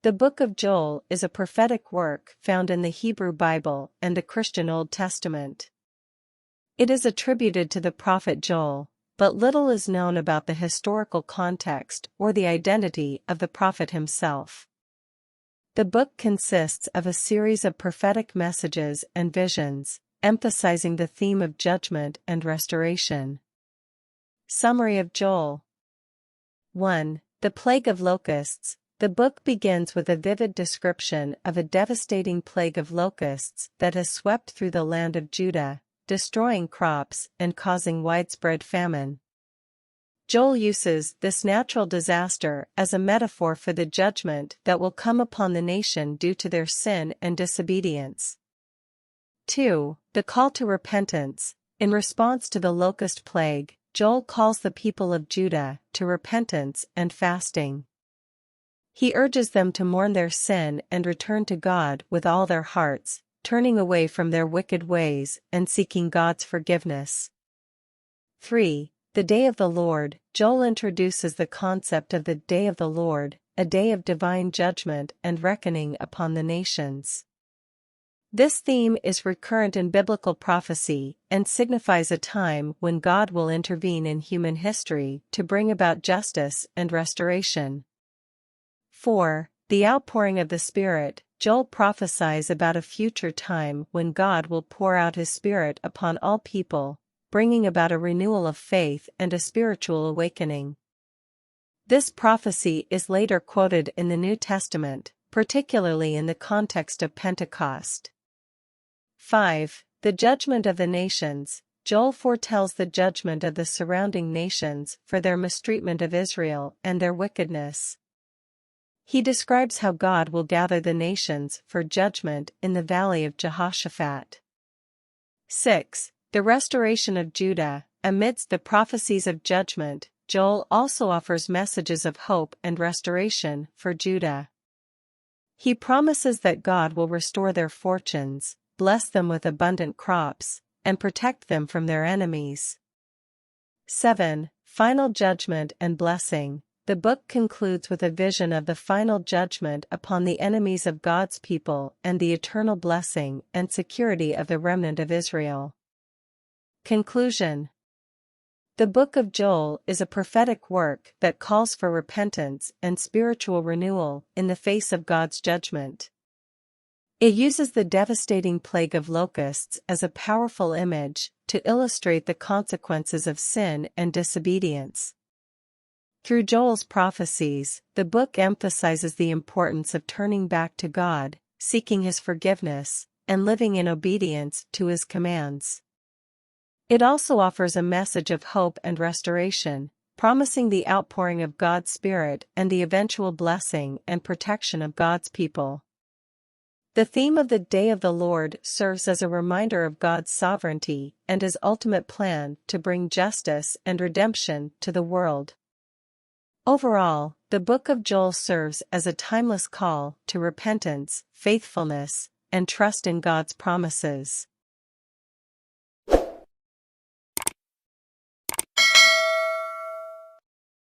The Book of Joel is a prophetic work found in the Hebrew Bible and the Christian Old Testament. It is attributed to the prophet Joel, but little is known about the historical context or the identity of the prophet himself. The book consists of a series of prophetic messages and visions, emphasizing the theme of judgment and restoration. Summary of Joel 1. The plague of locusts. The book begins with a vivid description of a devastating plague of locusts that has swept through the land of Judah, destroying crops and causing widespread famine. Joel uses this natural disaster as a metaphor for the judgment that will come upon the nation due to their sin and disobedience. 2. The call to repentance. In response to the locust plague, Joel calls the people of Judah to repentance and fasting. He urges them to mourn their sin and return to God with all their hearts, turning away from their wicked ways and seeking God's forgiveness. 3. The Day of the Lord. Joel introduces the concept of the Day of the Lord, a day of divine judgment and reckoning upon the nations. This theme is recurrent in biblical prophecy and signifies a time when God will intervene in human history to bring about justice and restoration. 4. The outpouring of the Spirit. Joel prophesies about a future time when God will pour out His Spirit upon all people, bringing about a renewal of faith and a spiritual awakening. This prophecy is later quoted in the New Testament, particularly in the context of Pentecost. 5. The judgment of the nations. Joel foretells the judgment of the surrounding nations for their mistreatment of Israel and their wickedness. He describes how God will gather the nations for judgment in the valley of Jehoshaphat. 6. The restoration of Judah. Amidst the prophecies of judgment, Joel also offers messages of hope and restoration for Judah. He promises that God will restore their fortunes, bless them with abundant crops, and protect them from their enemies. 7. Final judgment and blessing. The book concludes with a vision of the final judgment upon the enemies of God's people and the eternal blessing and security of the remnant of Israel. Conclusion. The Book of Joel is a prophetic work that calls for repentance and spiritual renewal in the face of God's judgment. It uses the devastating plague of locusts as a powerful image to illustrate the consequences of sin and disobedience. Through Joel's prophecies, the book emphasizes the importance of turning back to God, seeking His forgiveness, and living in obedience to His commands. It also offers a message of hope and restoration, promising the outpouring of God's Spirit and the eventual blessing and protection of God's people. The theme of the Day of the Lord serves as a reminder of God's sovereignty and His ultimate plan to bring justice and redemption to the world. Overall, the Book of Joel serves as a timeless call to repentance, faithfulness, and trust in God's promises.